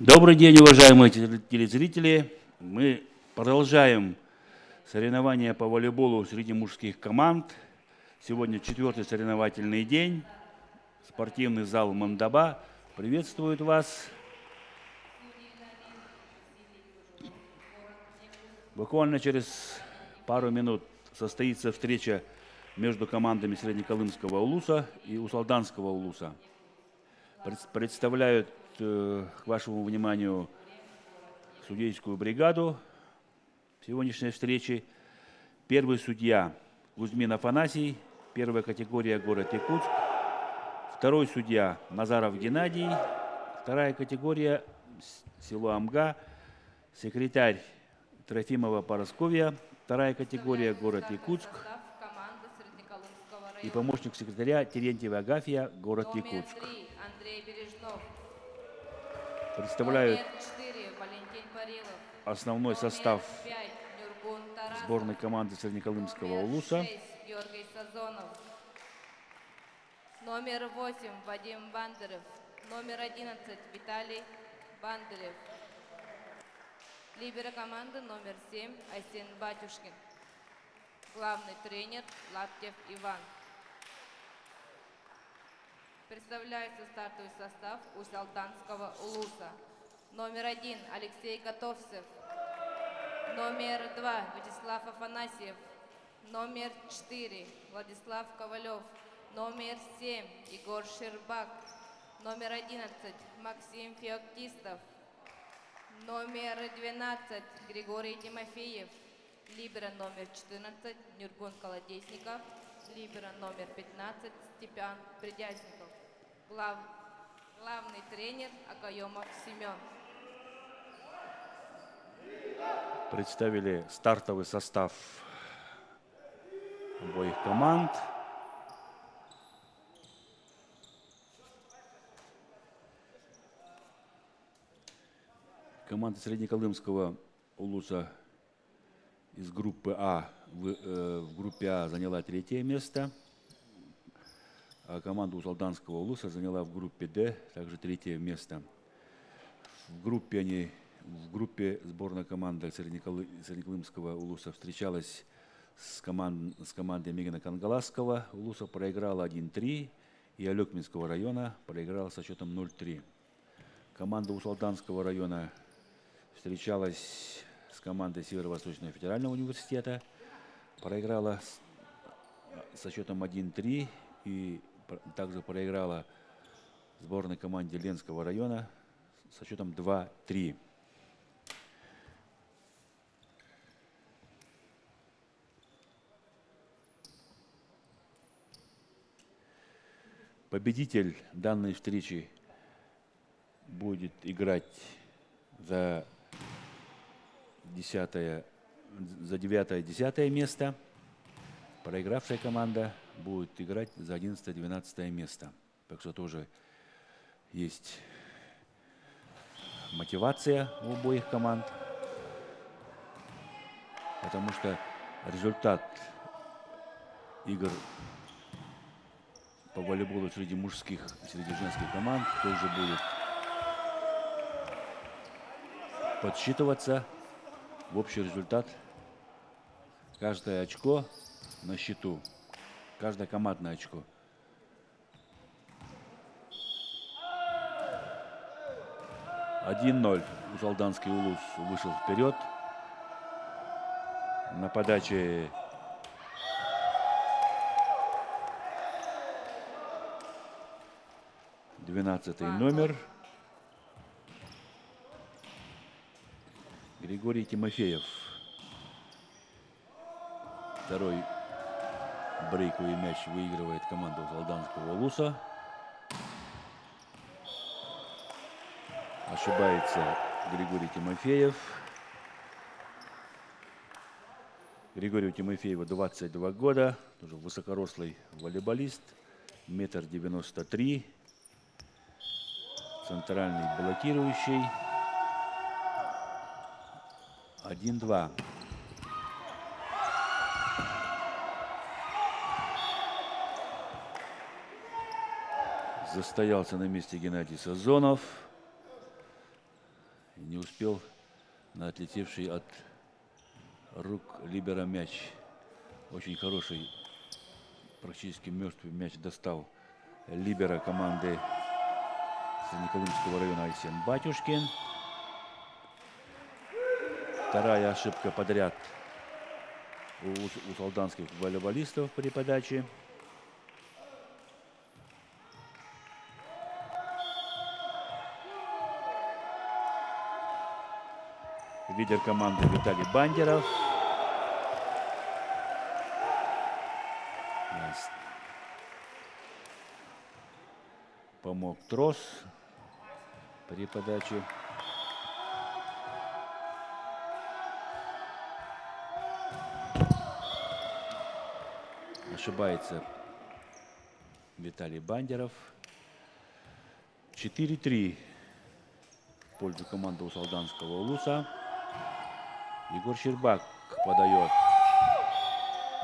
Добрый день, уважаемые телезрители. Мы продолжаем соревнования по волейболу среди мужских команд. Сегодня 4-й соревновательный день. Спортивный зал Мандаба приветствует вас. Буквально через пару минут состоится встреча между командами Среднеколымского улуса и Усалданского улуса. Представляют к вашему вниманию судейскую бригаду сегодняшней встречи. Первый судья Кузьмин Афанасий, первая категория, город Якутск. Второй судья Назаров Геннадий, вторая категория, село Амга. Секретарь Трофимова Поросковья, вторая категория, город Якутск. И помощник секретаря Терентьева Агафья, город Якутск. Представляют основной состав сборной команды Среднеколымского улуса. Номер 8 Вадим Бандерев, номер 11 Виталий Бандерев. Либеро команды номер 7 Айсен Батюшкин. Главный тренер Лаптев Иван. Представляется стартовый состав Усалданского улуса. Номер 1 Алексей Готовцев. Номер 2 Вячеслав Афанасьев. Номер 4 Владислав Ковалев. Номер 7 Егор Щербак. Номер 11 Максим Феоктистов. Номер 12 Григорий Тимофеев. Либеро номер 14 Нюргун Колодесников. Либеро номер 15 Степан Придясников. Главный тренер Акаемов Семен. Представили стартовый состав обоих команд. Команда Среднеколымского улуса из группы А в группе А заняла 3-е место, а команда Усалданского улуса заняла в группе Д также 3-е место. В группе сборная команда Среднеколымского улуса встречалась с командой Мегино-Кангаласского улуса, проиграла 1-3, и Алекминского района проиграла со счетом 0-3. Команда Усалданского района встречалась с командой Северо-Восточного федерального университета, проиграла со счетом 1-3 и также проиграла сборной команде Ленского района со счетом 2-3. Победитель данной встречи будет играть за 9-10 место. Проигравшая команда будет играть за 11-12 место. Так что тоже есть мотивация у обоих команд, потому что результат игр по волейболу среди мужских и среди женских команд тоже будет подсчитываться в общий результат. Каждое очко на счету, каждое командное очко. Усалданский улус вышел вперед. На подаче номер Григорий Тимофеев. Второй брейковый мяч выигрывает команда Усалданского улуса. Ошибается Григорий Тимофеев. Григорию Тимофееву 22 года, тоже высокорослый волейболист, 1,93 м, центральный блокирующий. 1-2. Застоялся на месте Геннадий Сазонов. Не успел на отлетевший от рук либера мяч. Очень хороший, практически мертвый мяч достал либера команды Среднеколымского района Айсен Батюшкин. Вторая ошибка подряд у солданских волейболистов при подаче. Лидер команды Виталий Бандеров. Помог трос при подаче. Ошибается Виталий Бандеров. 4-3 в пользу команды Усалданского улуса. Егор Щербак подает.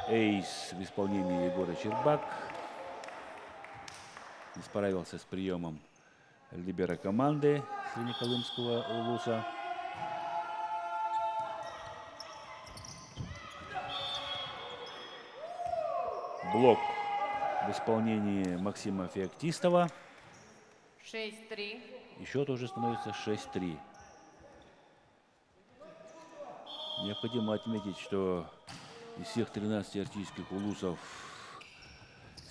Эйс в исполнении Егора Щербак. Не справился с приемом либера команды Среднеколымского улуса. Блок в исполнении Максима Феоктистова. 6-3. И счет уже становится 6-3. Необходимо отметить, что из всех 13 артистских улусов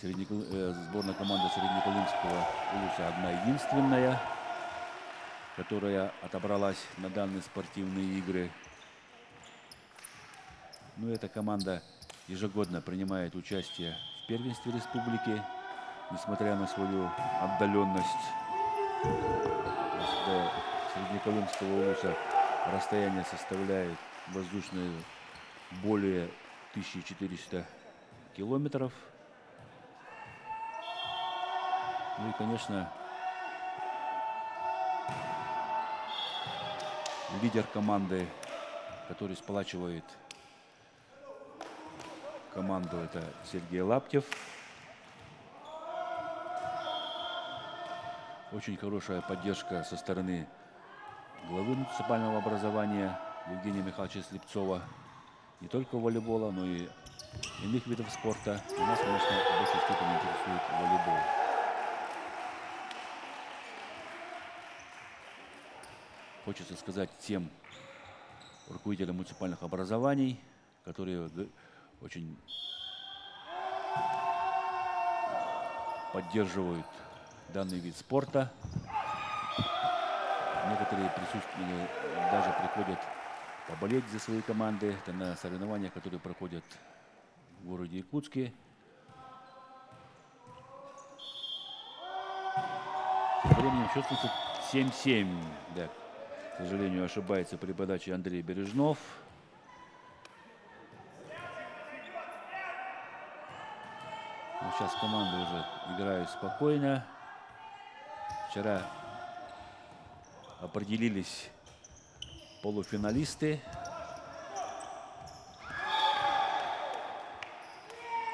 сборная команда Среднеколымского улуса одна единственная, которая отобралась на данные спортивные игры. Ну, эта команда ежегодно принимает участие в первенстве республики, несмотря на свою отдаленность. До Среднеколымского улуса расстояние составляет воздушное более 1400 километров. Ну и, конечно, лидер команды, который сплачивает команду, это Сергей Лаптев. Очень хорошая поддержка со стороны главы муниципального образования Евгения Михайловича Слепцова. Не только волейбола, но и иных видов спорта. И нас, конечно, в большей степени интересует волейбол. Хочется сказать тем руководителям муниципальных образований, которые очень поддерживают данный вид спорта. Некоторые присутствуют, даже приходят поболеть за свои команды. Это на соревнованиях, которые проходят в городе Якутске. Тем временем счет 7-7. Да, к сожалению, ошибается при подаче Андрей Бережнов. Но сейчас команды уже играют спокойно. Вчера определились полуфиналисты.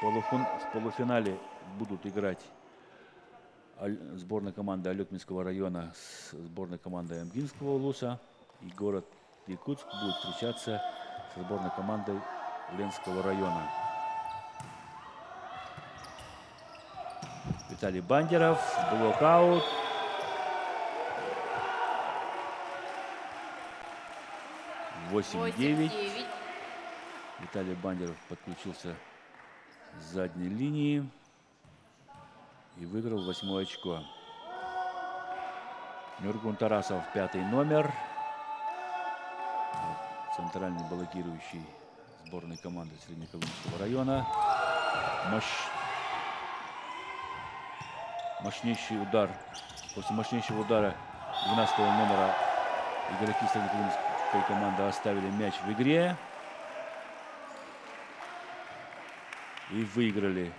В полуфинале будут играть сборная команда Алекминского района с сборной командой Амгинского улуса. И город Якутск будет встречаться со сборной командой Ленского района. Виталий Бандеров, блокаут. Восемь 9. Виталий Бандеров подключился с задней линии и выиграл 8 очко. Нюргун Тарасов, 5-й номер. Центральный блокирующий сборной команды Среднеколымского района. Мощнейший удар. После мощнейшего удара 12 номера игроки Среднеколымской команды оставили мяч в игре. И выиграли.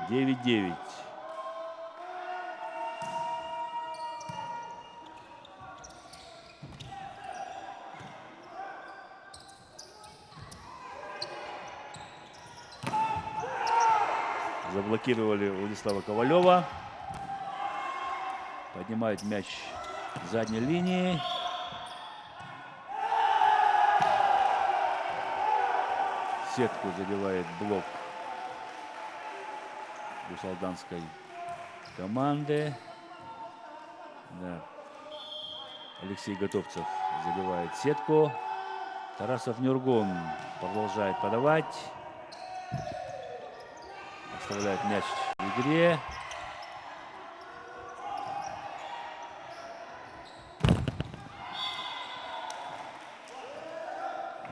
9-9. Заблокировали Владислава Ковалева. Поднимает мяч с задней линии. Сетку задевает блок гусалданской команды. Да. Алексей Готовцев забивает сетку. Тарасов Нюргун продолжает подавать. Оставляет мяч в игре.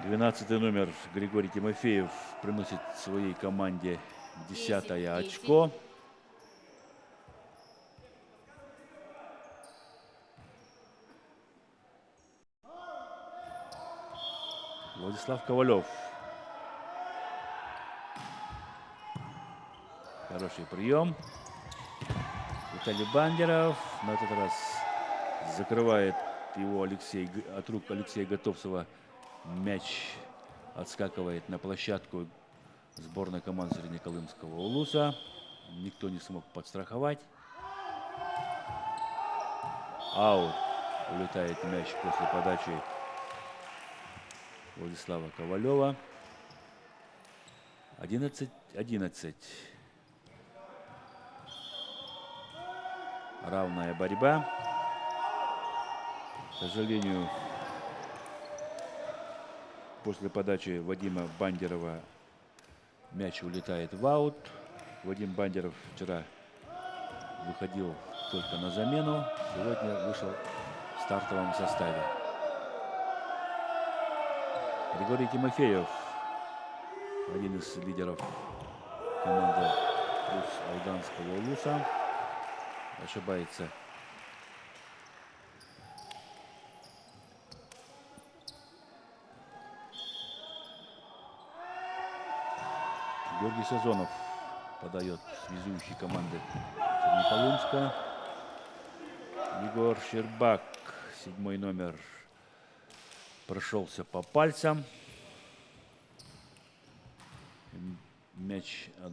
Двенадцатый номер Григорий Тимофеев приносит своей команде 10-е очко. Владислав Ковалев. Хороший прием. Виталий Бандеров. На этот раз закрывает его от рук Алексея Готовцева. Мяч отскакивает на площадку сборной команды Среднеколымского Улуса. Никто не смог подстраховать. Аут. Улетает мяч после подачи Владислава Ковалева. 11-11. Равная борьба. К сожалению, после подачи Вадима Бандерова мяч улетает в аут. Вадим Бандеров вчера выходил только на замену. Сегодня вышел в стартовом составе. Григорий Тимофеев, один из лидеров команды Алданского Улуса, ошибается. Георгий Сазонов подает связующей команды Среднеколымска. Егор Щербак, 7-й номер, прошелся по пальцам. Мяч от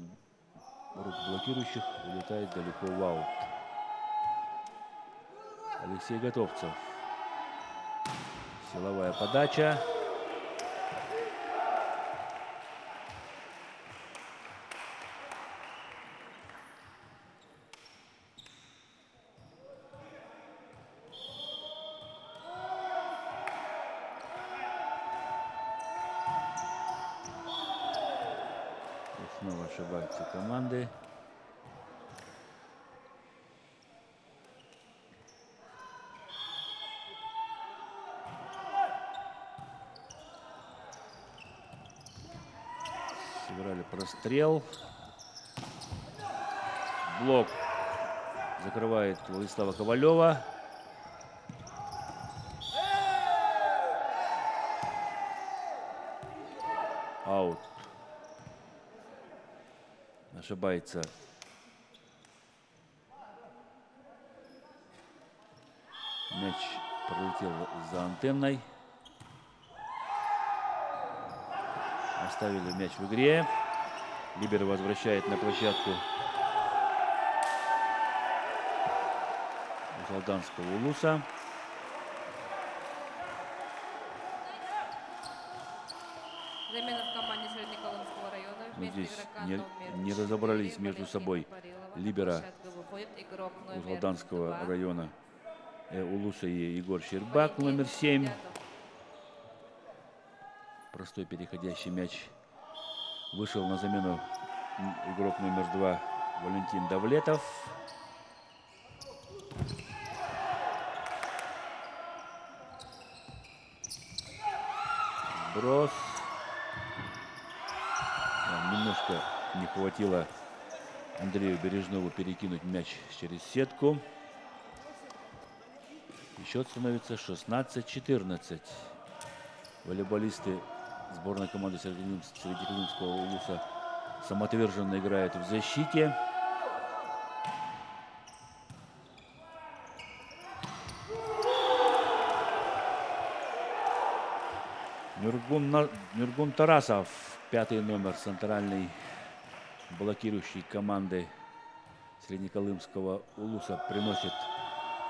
рук блокирующих улетает далеко в аут. Алексей Готовцев. Силовая подача. Снова ошибаются команды. Сыграли прострел. Блок закрывает Владислава Ковалева. Аут. Ошибается мяч, пролетел за антенной. Оставили мяч в игре. Либеро возвращает на площадку Алданского Улуса. Замена в команде Среднеколымского района. Но Вместо здесь игрока номер не 4 разобрались между Валентина собой Парилова. либеро На площадку выходит игрок номер Алданского 2. района Улуса и Егор Щербак, номер 7. Дядов. Простой переходящий мяч. Вышел на замену игрок номер 2 Валентин Давлетов. Брос. Немножко не хватило Андрею Бережнову перекинуть мяч через сетку. И счет становится 16-14. Волейболисты сборной команды Среднеколымского Улуса самоотверженно играют в защите. Нюргун Тарасов, 5-й номер, центральный блокирующий команды Среднеколымского Улуса, приносит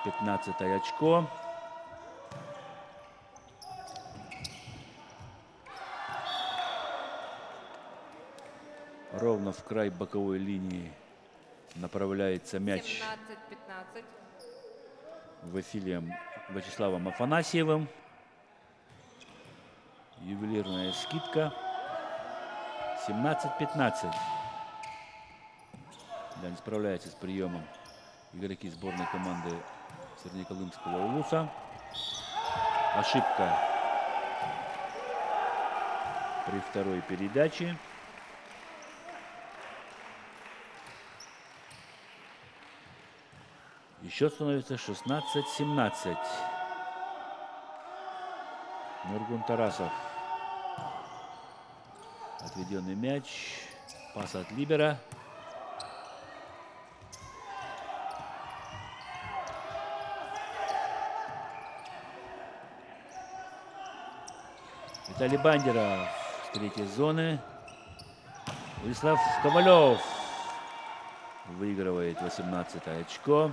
15 очко. Ровно в край боковой линии направляется мяч 17-15. Вячеславом Афанасьевым. Ювелирная скидка. 17-15. Да, не справляется с приемом игроки сборной команды Среднеколымского улуса. Ошибка при второй передаче. И счет становится 16-17. Нургун Тарасов. Отведенный мяч. Пас от либера. Виталий Бандеров с третьей зоны. Владислав Ковалев выигрывает 18 очко.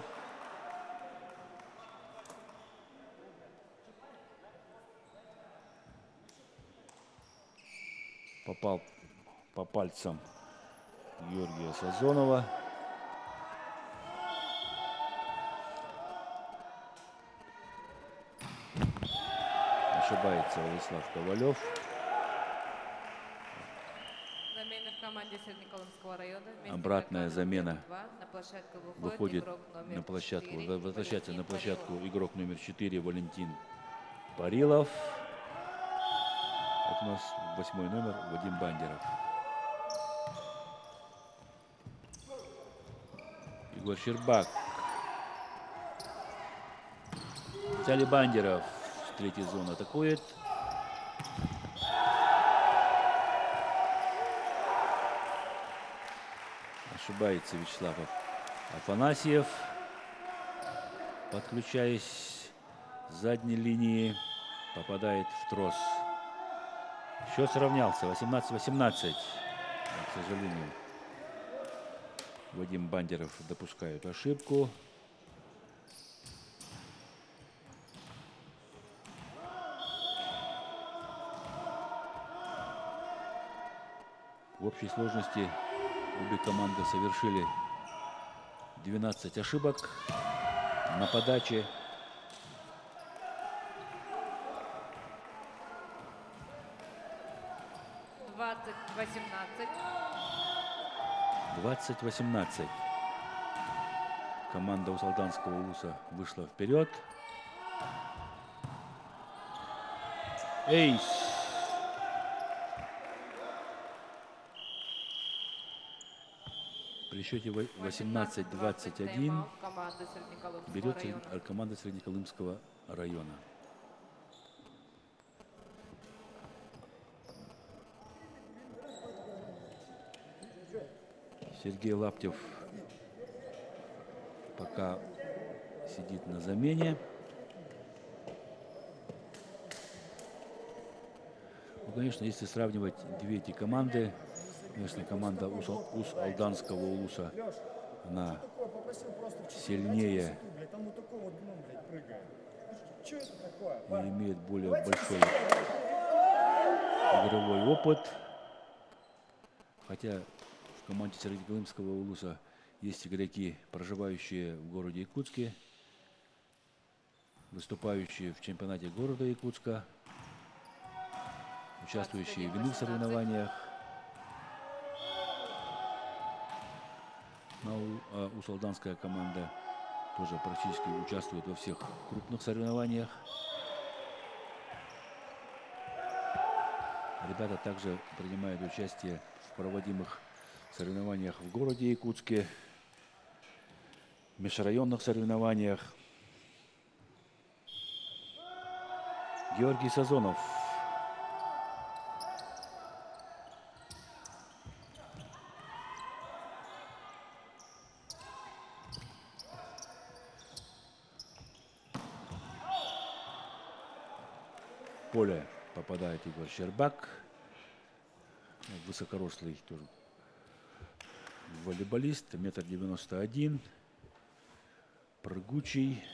Попал по пальцам Георгия Сазонова. Ошибается Владислав Ковалев. Замена в команде Среднеколымского района. Вместо Обратная игрока замена. номер 2 на площадку Выходит игрок номер на площадку, 4 возвращается на Валентин площадку Парилов. игрок номер 4 Валентин Парилов. Это у нас 8-й номер Вадим Бандеров. Егор Щербак. Виталий Бандеров с третьей зоны атакует. Ошибается Вячеслав Афанасьев, подключаясь с задней линии, попадает в трос. Счет сравнялся 18-18. К сожалению, Вадим Бандеров допускает ошибку. В общей сложности обе команды совершили 12 ошибок на подаче. — 20-18. Команда Усалданского улуса вышла вперед. Эйс. При счете 18-21 берет команда Среднеколымского района. Сергей Лаптев пока сидит на замене. Ну, конечно, если сравнивать две эти команды, конечно, команда Ус-Алданского улуса, она сильнее и имеет более большой игровой опыт. Хотя в команде Среднеколымского улуса есть игроки, проживающие в городе Якутске, выступающие в чемпионате города Якутска, участвующие в иных соревнованиях. Но усалданская команда тоже практически участвует во всех крупных соревнованиях. Ребята также принимают участие в проводимых соревнованиях в городе Якутске, межрайонных соревнованиях. Георгий Сазонов. В поле попадает Егор Щербак. Высокорослый тоже волейболист, 1,91 м, прыгучий.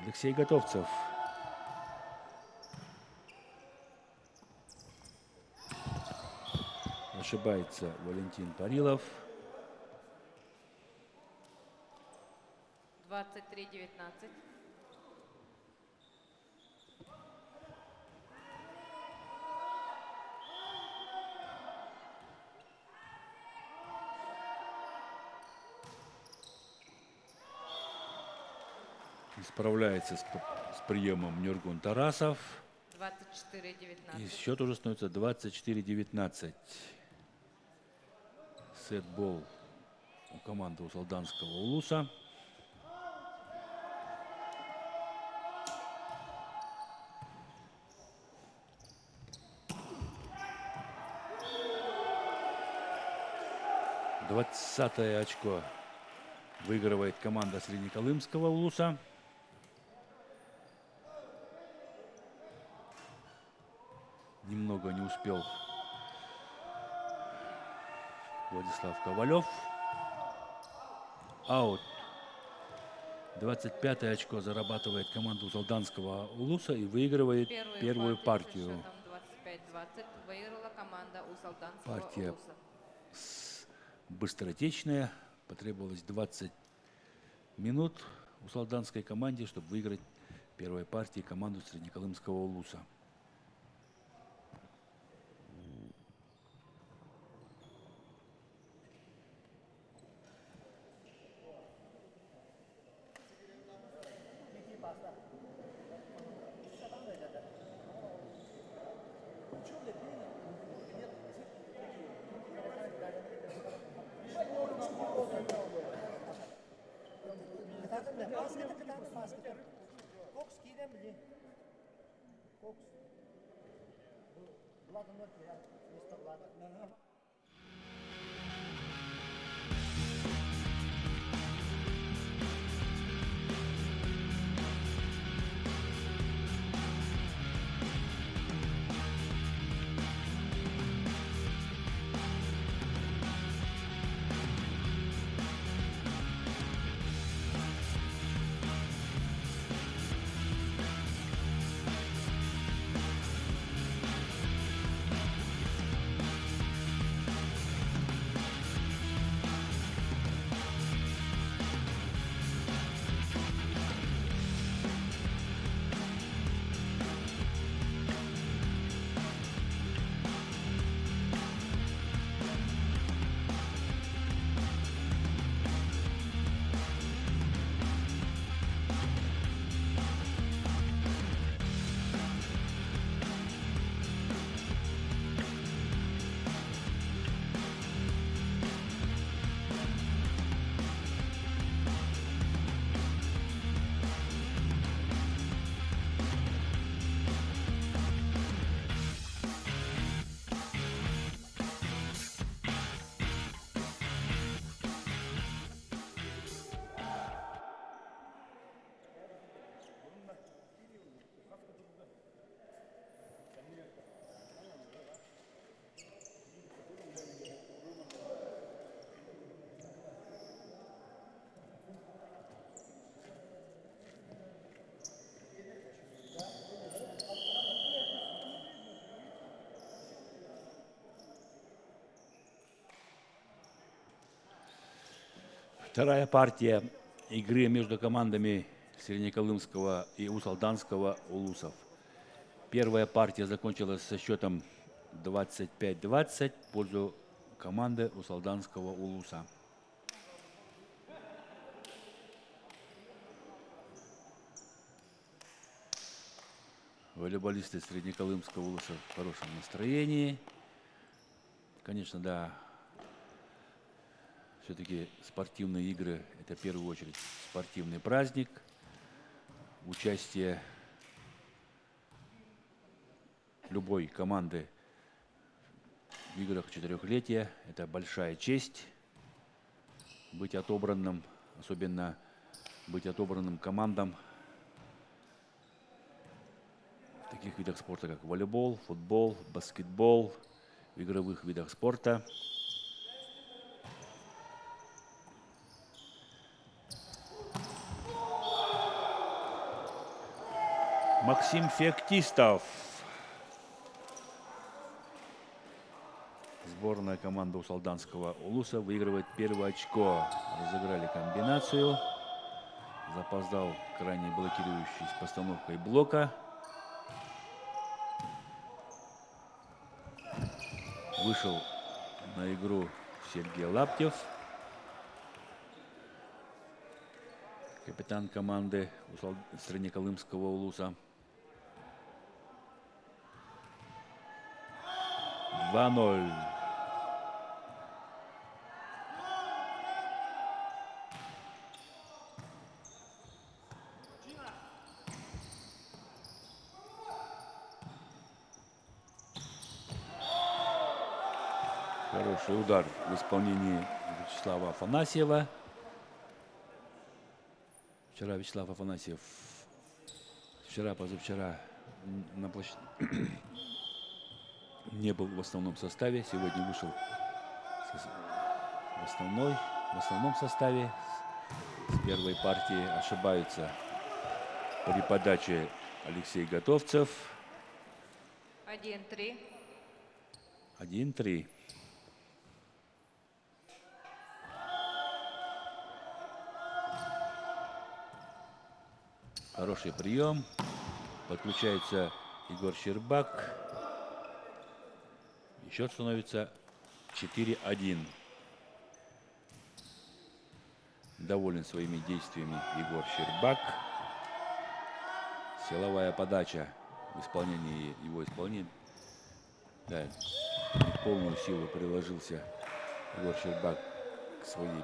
Алексей Готовцев. Ошибается Валентин Парилов. 23-19. Справляется с приемом Нюргун Тарасов. 24-19. И счет уже становится 24-19. Сетбол у команды Усалданского улуса. Двадцатое очко выигрывает команда Среднеколымского улуса. Немного не успел Владислав Ковалев. Аут. 25-е очко зарабатывает команда Усалданского улуса и выигрывает первую партию. Со счетом 25-20 выиграла команда Усалданского Партия улуса. быстротечная. Потребовалось 20 минут усалданской команде, чтобы выиграть первой партии команду Среднеколымского улуса. Вторая партия игры между командами Среднеколымского и Усалданского улусов. Первая партия закончилась со счетом 25-20 в пользу команды Усалданского улуса. Волейболисты Среднеколымского улуса в хорошем настроении. Конечно, да, все-таки спортивные игры – это в первую очередь спортивный праздник. Участие любой команды в играх четырехлетия – это большая честь. Быть отобранным, особенно быть отобранным командам в таких видах спорта, как волейбол, футбол, баскетбол, в игровых видах спорта. Максим Феоктистов. Сборная команда Усалданского улуса выигрывает первое очко. Разыграли комбинацию. Запоздал крайне блокирующий с постановкой блока. Вышел на игру Сергей Лаптев. Капитан команды Среднеколымского улуса. 2-0. Хороший удар в исполнении Вячеслава Афанасьева. Вчера Вячеслав Афанасьев, позавчера на площади не был в основном составе. Сегодня вышел в основном составе. С первой партии ошибаются при подаче Алексей Готовцев. 1-3. 1-3. Хороший прием. Подключается Егор Щербак. И счет становится 4-1. Доволен своими действиями Егор Щербак. Силовая подача в исполнении его исполнения. Да, в полную силу приложился Егор Щербак к своей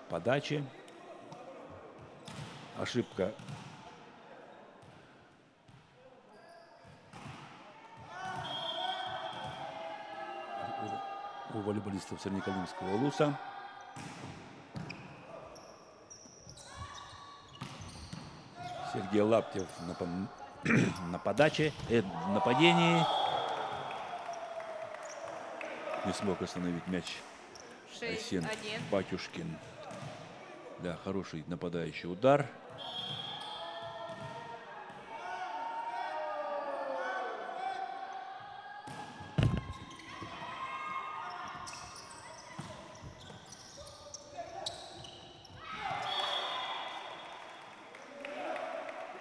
подаче. Ошибка у волейболистов Среднеколымского улуса. Сергей Лаптев на подаче, нападении. Не смог остановить мяч Айсен 6-1. Батюшкин. Да, хороший нападающий удар.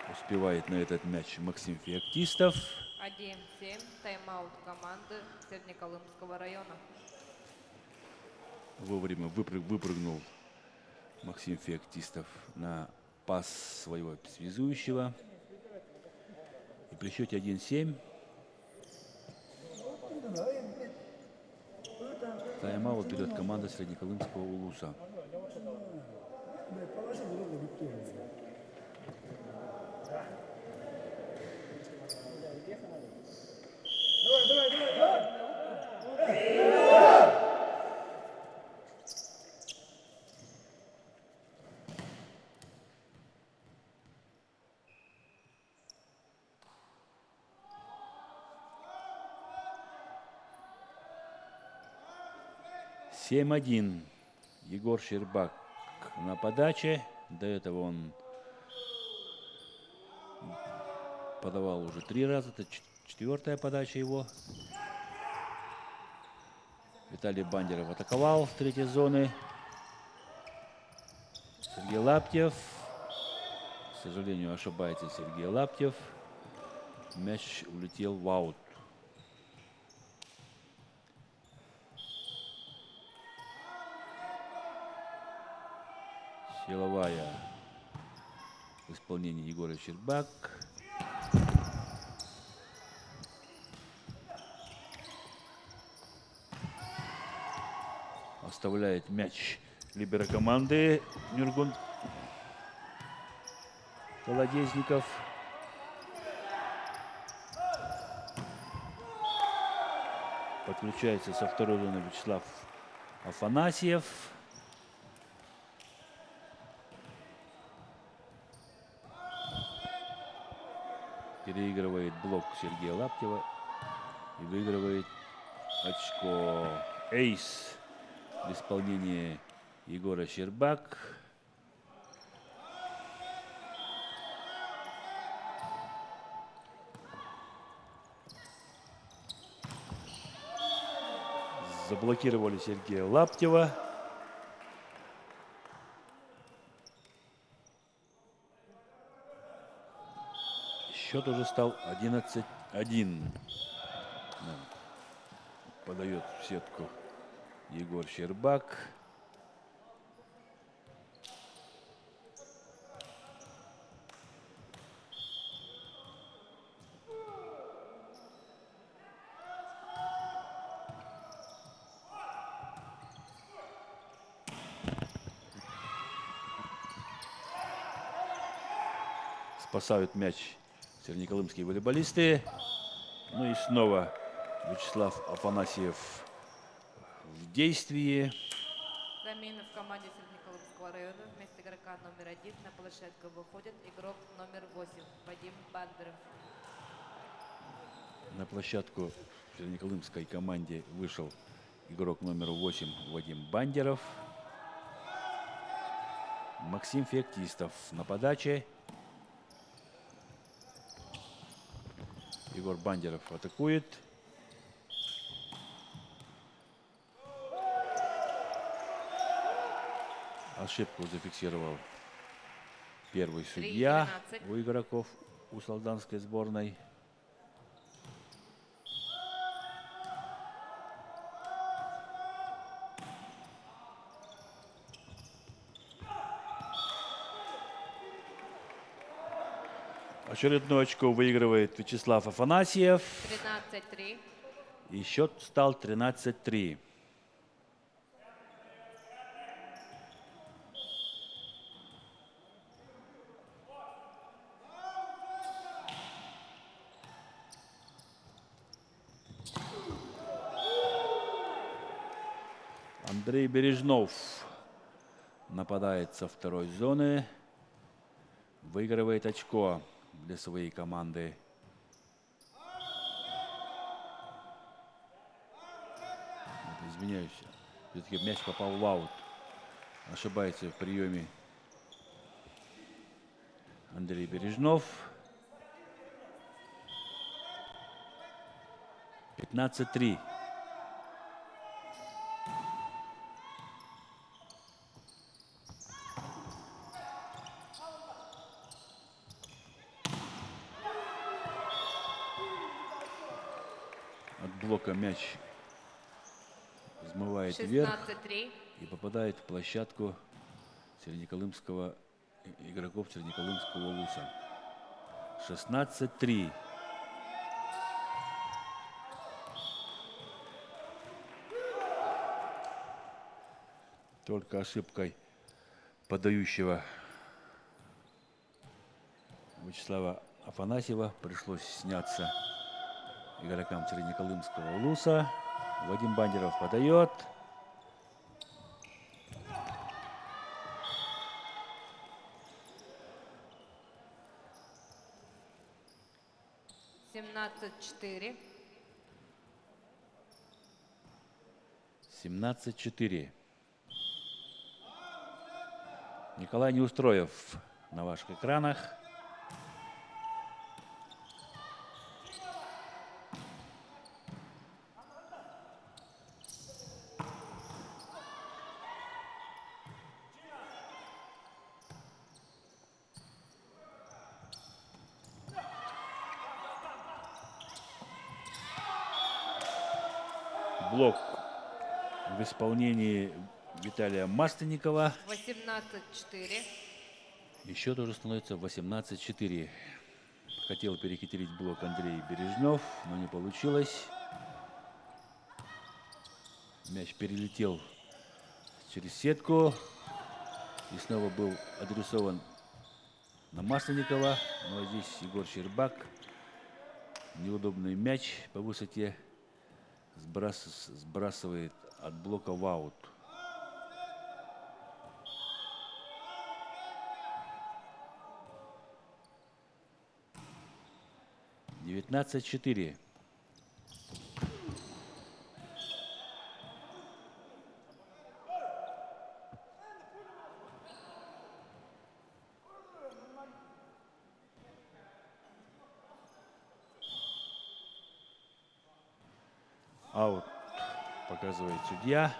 Успевает на этот мяч Максим Феоктистов. 1-7. Тайм-аут команды Среднеколымского района. Вовремя выпрыгнул Максим Феоктистов на пас своего связующего. И при счете 1-7 тайм-аут берет команда Среднеколымского улуса. Семь 1. Егор Щербак на подаче. До этого он подавал уже 3 раза. Это 4-я подача его. Виталий Бандеров атаковал с 3-й зоны. Сергей Лаптев. К сожалению, ошибается Сергей Лаптев. Мяч улетел в аут. Силовая в исполнении Егора Щербак. Оставляет мяч либеро команды Нюргун Колодезников. Подключается со второй зоны Вячеслав Афанасьев. Переигрывает блок Сергея Лаптева и выигрывает очко. Эйс в исполнении Егора Щербак. Заблокировали Сергея Лаптева. Счет уже стал 11-1. Да. Подает в сетку Егор Щербак. Спасают мяч североколымские волейболисты. Ну и снова Вячеслав Афанасьев в действии. Замена в команде Среднеколымского района. Вместо игрока номер 1 на площадку выходит игрок номер 8 Вадим Бандеров. На площадку в североколымской команде вышел игрок номер 8 Вадим Бандеров. Максим Феоктистов на подаче. Егор Бандеров атакует. Ошибку зафиксировал первый судья 3:13. у игроков у Салданской сборной. Очередное очко выигрывает Вячеслав Афанасьев. 13-3. И счет стал 13-3. Андрей Бережнов нападает со второй зоны. Выигрывает очко для своей команды. Извиняюсь, все-таки мяч попал в аут. Ошибается в приеме Андрей Бережнов. 15-3. От блока мяч взмывает вверх 16-3. и попадает в площадку Среднеколымского игроков Среднеколымского Луса. 16-3. Только ошибкой подающего Вячеслава Афанасьева пришлось сняться игрокам Среднеколымского Луса. Вадим Бандеров подает. «17-4». 17-4. Николай Неустроев на ваших экранах. Блок в исполнении Виталия Масленникова. 18-4. И счет уже становится 18-4. Хотел перехитрить блок Андрей Бережнев, но не получилось. Мяч перелетел через сетку и снова был адресован на Масленникова. Но здесь Егор Щербак. Неудобный мяч по высоте сбрасывает от блока в аут. Девятнадцать 4. Аут показывает судья.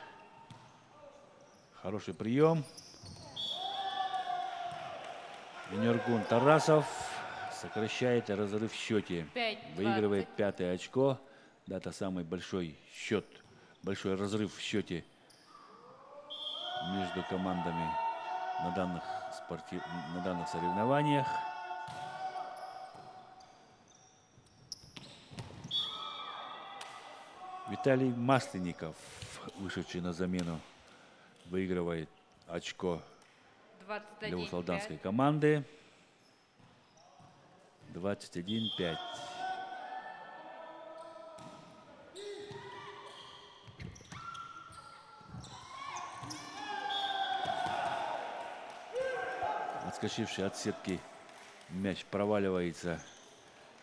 Хороший прием. Нюргун Тарасов сокращает разрыв в счете. 5-20. Выигрывает 5-е очко. Да, это самый большой счет, большой разрыв в счете между командами на данных соревнованиях. Виталий Масленников, вышедший на замену, выигрывает очко для 21-5. усолданской команды. 21-5. Отскочивший от сетки мяч проваливается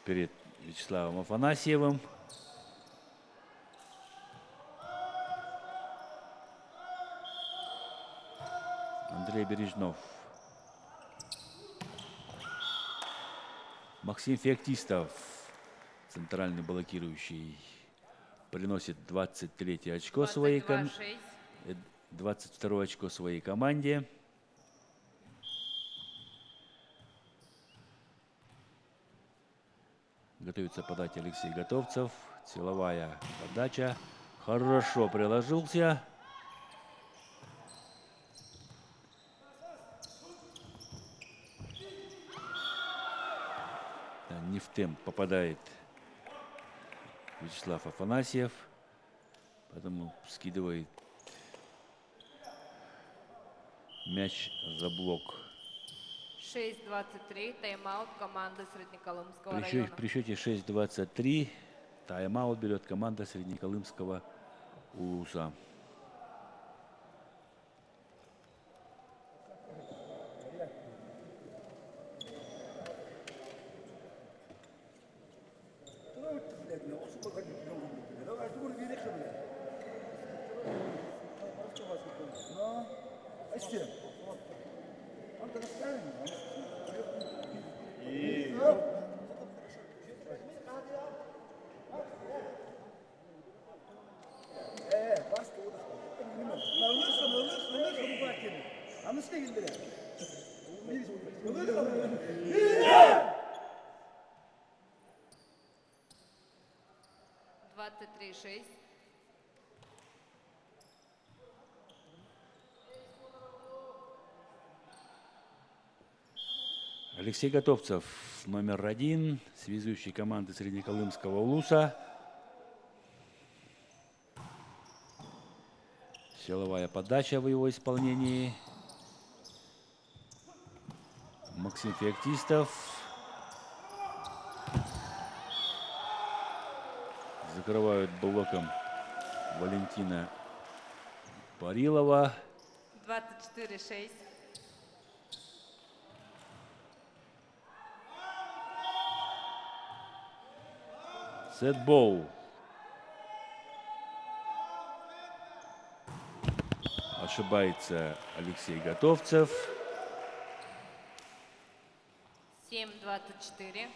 перед Вячеславом Афанасьевым. Андрей Бережнов. Максим Феоктистов, центральный блокирующий, приносит 23-е очко своей команде. 22-6. 22 очко своей команде. Готовится подать Алексей Готовцев. Силовая подача. Хорошо приложился. Да, не в темп попадает Вячеслав Афанасьев. Поэтому скидывает мяч за блок. 6-23. Тайм-аут команды Среднеколымского района. При счете 6-23 тайм-аут берет команда Среднеколымского УЛУСа. Алексей Готовцев, номер 1, связующий команды Среднеколымского УЛУСа. Силовая подача в его исполнении. Максим Феоктистов. Закрывают блоком Валентина Парилова. 24-6. Сетбол. Ошибается Алексей Готовцев. 7-24.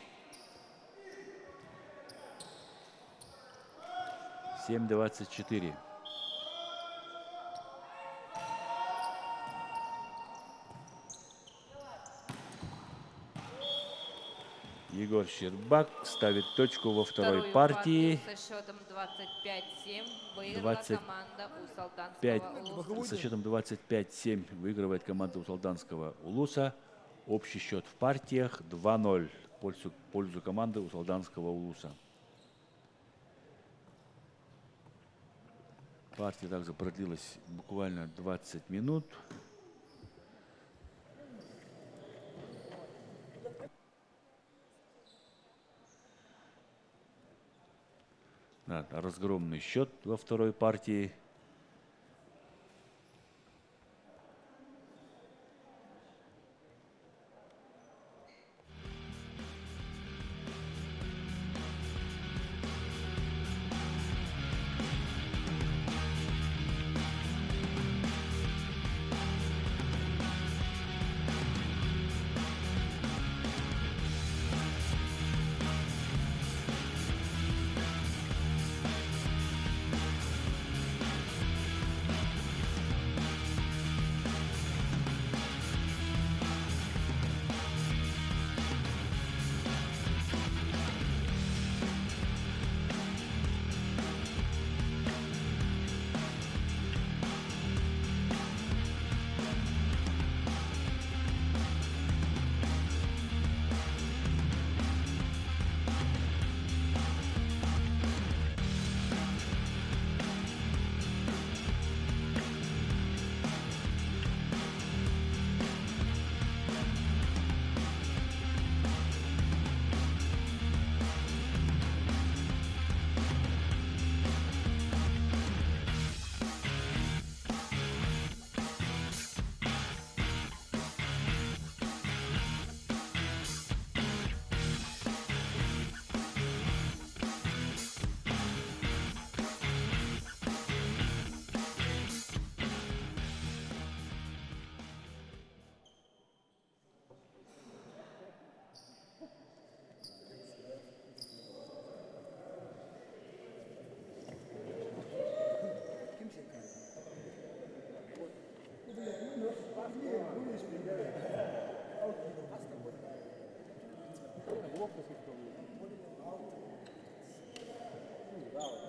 7-24. Егор Щербак ставит точку во второй партии. Со счетом 25-7 выиграла 25 команда Усолданского УЛУСа. Со счетом 25-7 выигрывает команда Усолданского УЛУСа. Общий счет в партиях 2-0 в пользу команды Усолданского УЛУСа. Партия также продлилась буквально 20 минут. Да, разгромный счет во второй партии.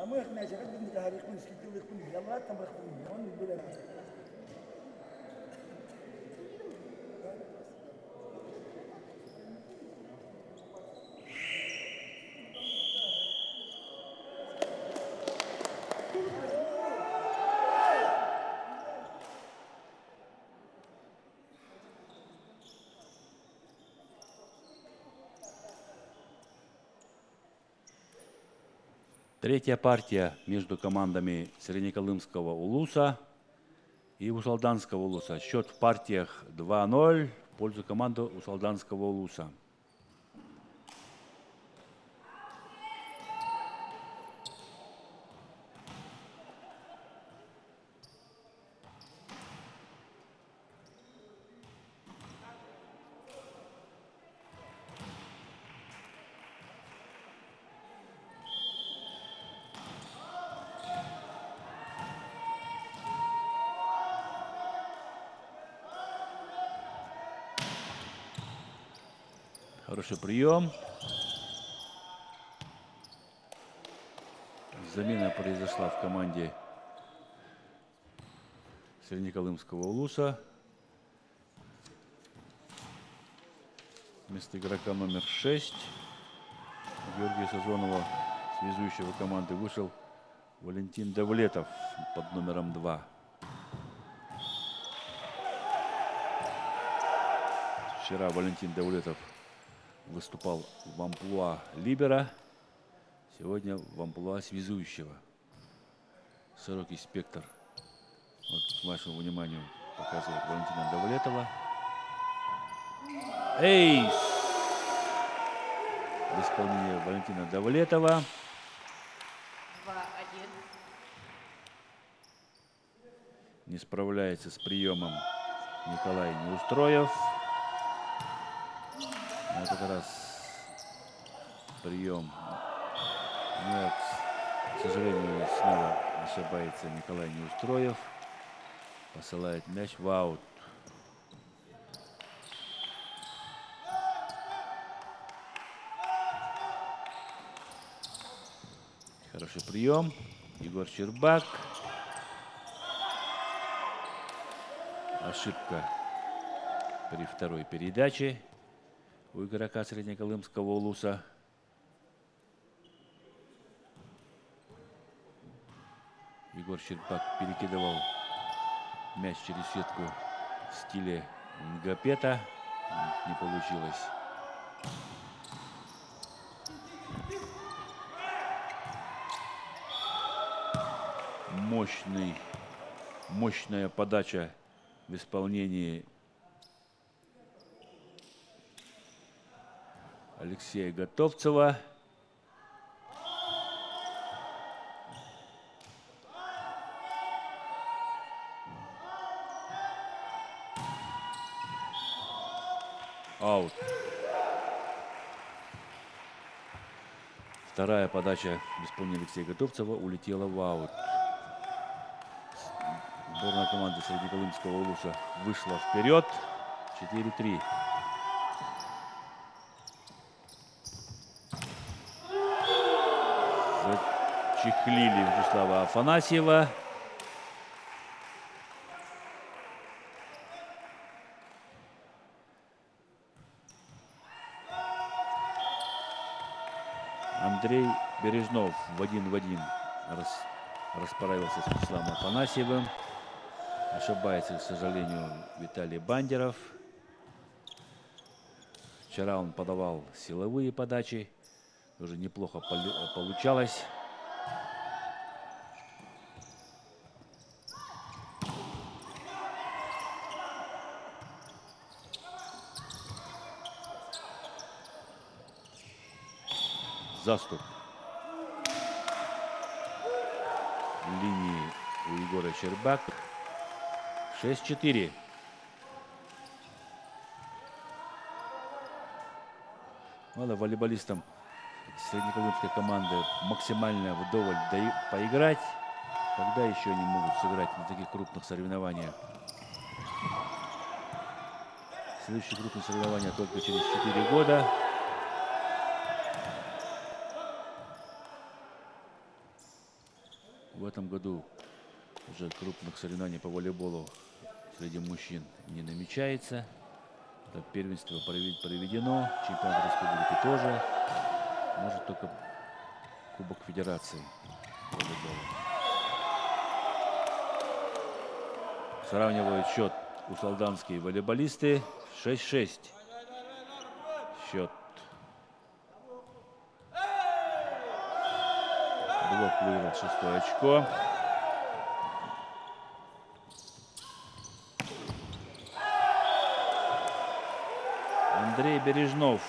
Ama mecbur bir daha reklam istiyorlar bunu. Yallah tam bakın. Onu böyle. Третья партия между командами Среднеколымского Улуса и Усалданского Улуса. Счет в партиях 2-0 в пользу команды Усалданского Улуса. Хороший прием. Замена произошла в команде Среднеколымского Улуса. Вместо игрока номер 6 Георгия Сазонова, связующего команды, вышел Валентин Давлетов под номером 2. Вчера Валентин Давлетов выступал в амплуа либера, сегодня в амплуа связующего. Широкий спектр. Вот, к вашему вниманию, показывает Валентина Давлетова. Эйс! В исполнении Валентина Давлетова. 2-1. Не справляется с приемом Николай Неустроев. Это как раз прием. Нет, к сожалению, снова ошибается Николай Неустроев. Посылает мяч в аут. Хороший прием. Егор Щербак. Ошибка при второй передаче у игрока Среднеколымского Улуса. Егор Щербак перекидывал мяч через сетку в стиле Нгапета. Не получилось. Мощная подача в исполнении Алексея Готовцева. Аут. Вторая подача в исполнении Алексея Готовцева улетела в аут. Сборная команды Среднеколымского Улуса вышла вперед. 4-3. Зачехлили Вячеслава Афанасьева. Андрей Бережнов в 1-1 расправился с Вячеславом Афанасьевым. Ошибается, к сожалению, Виталий Бандеров. Вчера он подавал силовые подачи. Тоже неплохо получалось. Заступ в линии у Егора Щербак. 6-4. Надо волейболистам среднеколымской команды максимально вдоволь поиграть. Когда еще они могут сыграть на таких крупных соревнованиях? Следующие крупные соревнования только через 4 года. этом году уже крупных соревнований по волейболу среди мужчин не намечается. Это первенство проведено, чемпионат республики тоже. Может только Кубок Федерации волейбола. Сравнивают счет усалданские волейболисты. 6-6. Счет. Блок выиграл 6-е очко. Андрей Бережнов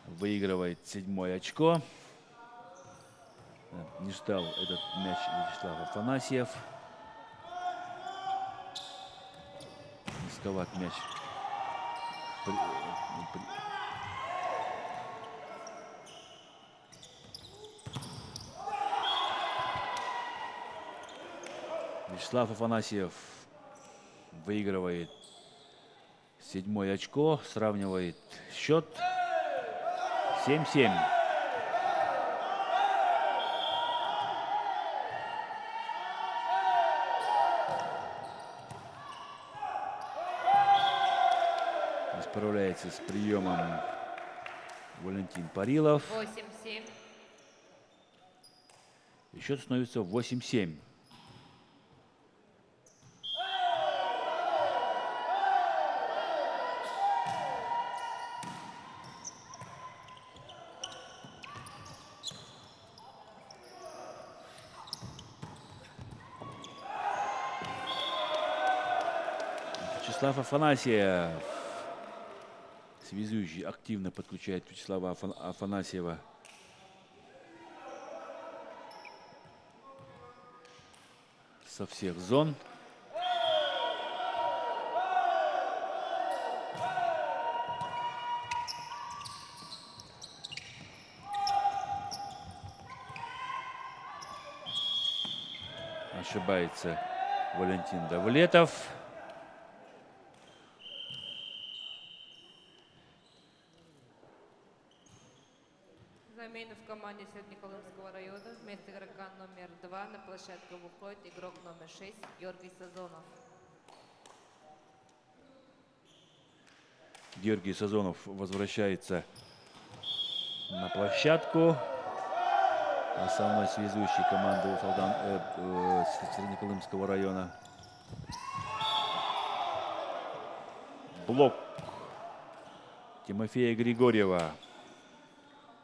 выигрывает 7-е очко. Не ждал этот мяч Вячеслав Афанасьев. Низковат мяч. Вячеслав Афанасьев выигрывает 7-е очко, сравнивает счет 7-7. Справляется с приемом Валентин Парилов. 8-7. И счет становится 8-7. Вячеслав Афанасьев. Связующий активно подключает Вячеслава Афанасьева. Со всех зон. Ошибается Валентин Давлетов. Замена в команде Среднеколымского района. Вместо игрока номер 2 на площадку выходит игрок номер 6 Георгий Сазонов. Георгий Сазонов возвращается на площадку. Основной связующий команды Среднеколымского района. Блок Тимофея Григорьева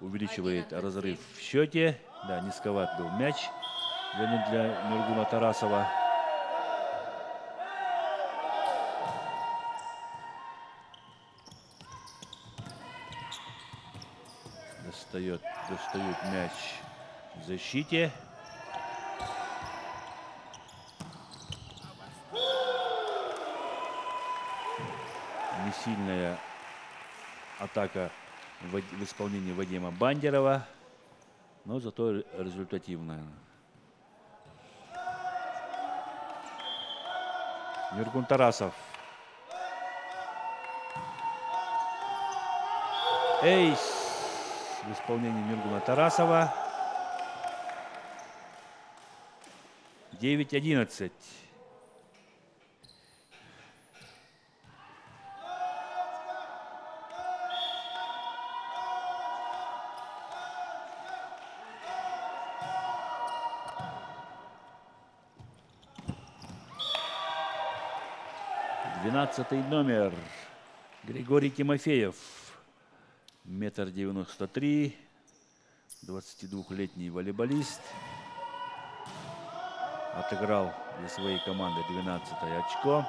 увеличивает 11-7. разрыв в счете. Да, низковат был мяч для Нургуна Тарасова. Достают мяч в защите. Несильная атака в исполнении Вадима Бандерова, но зато результативная. Нургун Тарасов. Эйс в исполнении Нургуна Тарасова. 9-11. Двенадцатый номер Григорий Тимофеев. 1,93 м. 22-летний волейболист. Отыграл для своей команды 12-е очко.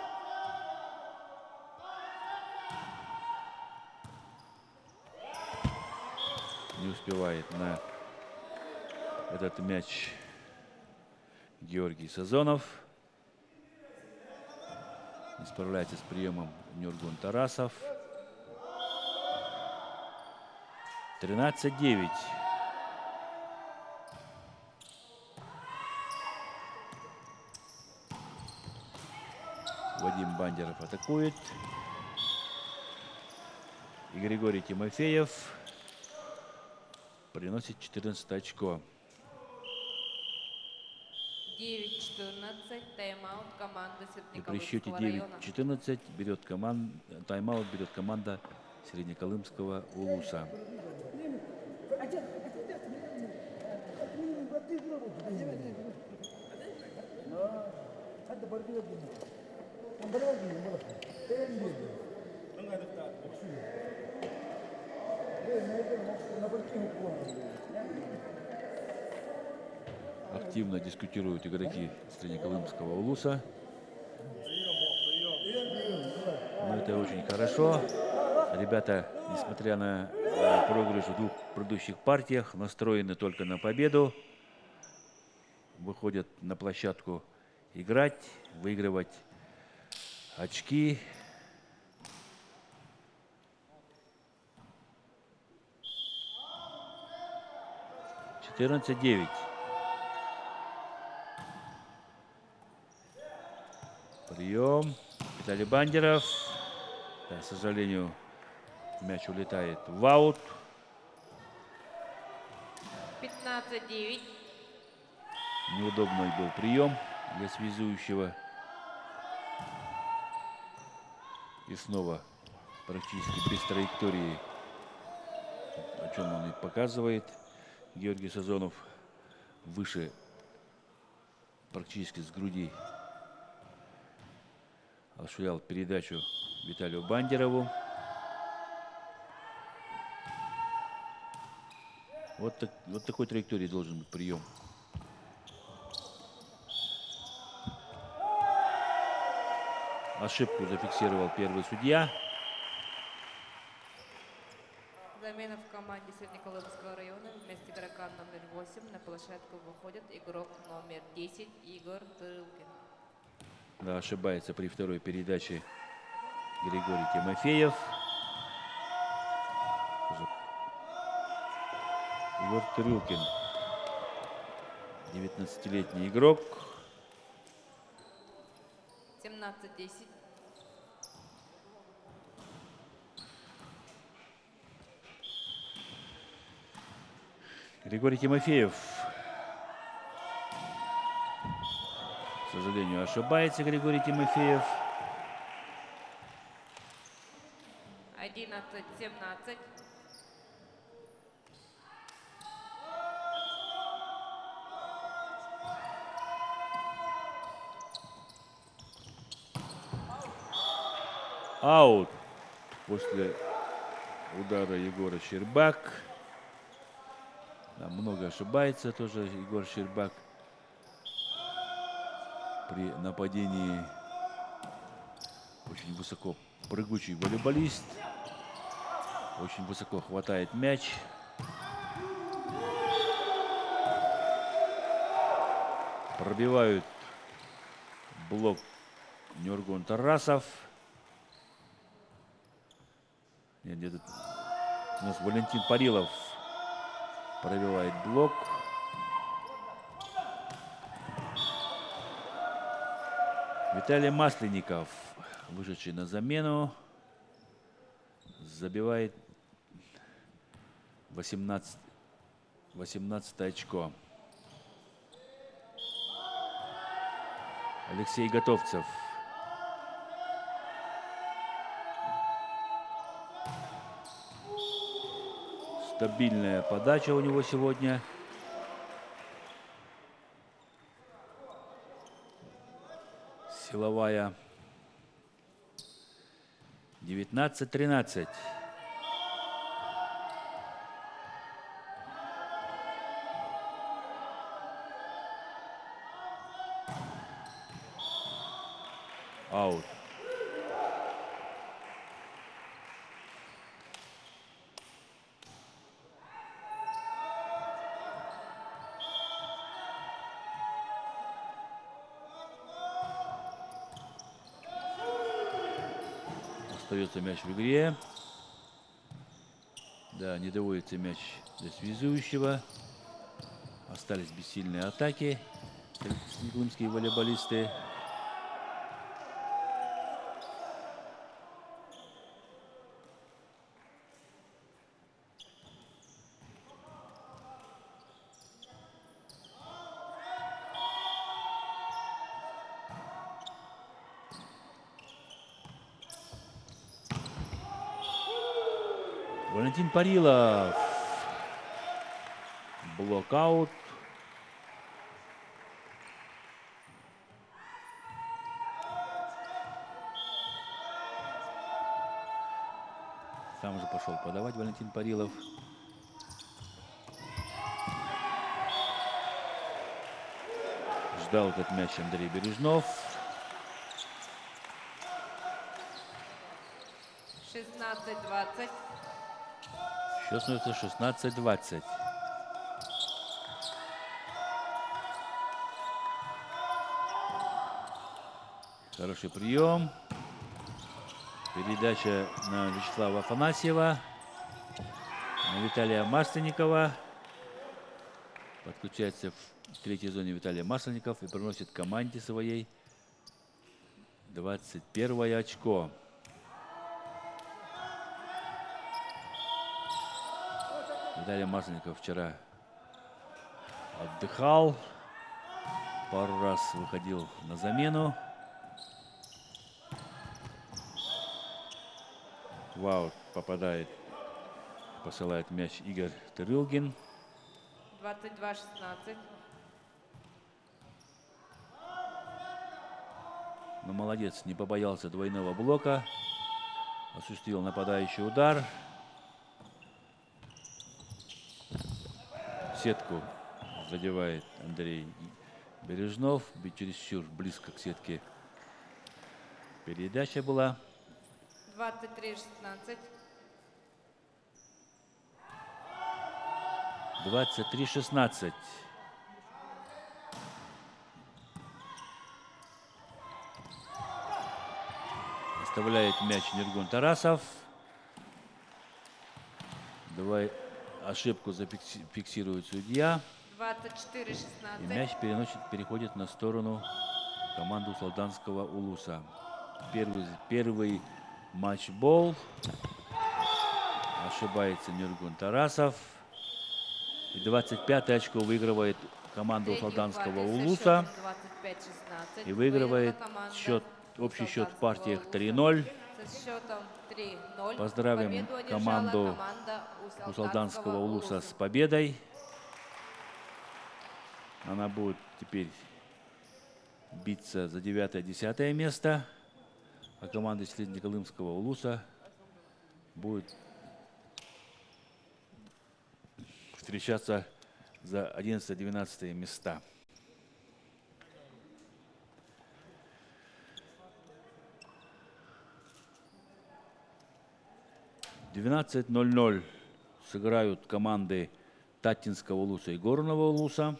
Не успевает на этот мяч Георгий Сазонов. Не справляется с приемом Нургун Тарасов. 13-9. Вадим Бандеров атакует. И Григорий Тимофеев приносит 14 очко. 9-14, тайм-аут команды И при счете Среднеколымского района. 9-14 тайм-аут берет команда Среднеколымского Улуса. حتى برضه يبدو من بلغي من بلغي تين بيدو من هذا بتاع ليه ما يقدر ما بركيه Активно дискутируют игроки Среднеколымского Улуса. Но это очень хорошо. Ребята, несмотря на проигрыш в двух предыдущих партиях, настроены только на победу. Выходят на площадку играть, выигрывать очки. — 14-9. Прием. Виталий Бандеров. Да, к сожалению, мяч улетает в аут. 15-9. Неудобный был прием для связующего. И снова практически без траектории, о чем он и показывает. Георгий Сазонов выше практически с груди осуществлял передачу Виталию Бандерову. Вот такой траектории должен быть прием. Ошибку зафиксировал первый судья. Замена в команде Среднеколымского района. Вместо игрока номер 8 на площадку выходит игрок номер 10 Игорь Тырылкин. Да, ошибается при второй передаче Григорий Тимофеев. Игорь Тырылкин, 19-летний игрок. 17-10. Григорий Тимофеев, к сожалению, ошибается Григорий Тимофеев. 11-17. Аут после удара Егора Щербак. Да, много ошибается тоже Егор Щербак при нападении. Очень высоко прыгучий волейболист. Очень высоко хватает мяч. Пробивают блок Нюргун Тарасов. Нет, где-то у нас Валентин Парилов пробивает блок. Виталий Масленников, вышедший на замену, забивает 18 очко. Алексей Готовцев. Стабильная подача у него сегодня. Силовая. 19-13. Аут. Остается мяч в игре. Да, не доводится мяч до связующего. Остались бессильные атаки. Среднеколымские волейболисты. Валентин Парилов. Блокаут. Сам же пошел подавать Валентин Парилов. Ждал этот мяч Андрей Бережнов. 16-20. Счет становится 16-20. Хороший прием. Передача на Вячеслава Афанасьева. На Виталия Масленникова. Подключается в третьей зоне Виталий Масленников и приносит команде своей 21 очко. Виталий Масленников вчера отдыхал. Пару раз выходил на замену. Вау, попадает, посылает мяч Игорь Тырылгин. 22-16. Но молодец, не побоялся двойного блока. Осуществил нападающий удар. Сетку задевает Андрей Бережнов. Чересчур близко к сетке передача была. 23-16. 23-16. Оставляет мяч Нергун Тарасов. Давай ошибку зафиксирует судья. 24-16. И мяч переходит на сторону команды Славданского Улуса. Первый матчбол. Ошибается Нергун Тарасов. И 25 очко выигрывает команда Славданского Улуса. И выигрывает общий счет в партиях 3-0. Поздравим команду Славданского Улуса с победой. Она будет теперь биться за 9-10 место. А команда Среднеколымского Улуса будет встречаться за 11-12 места. В 12:00 сыграют команды Татинского Улуса и Горного Улуса.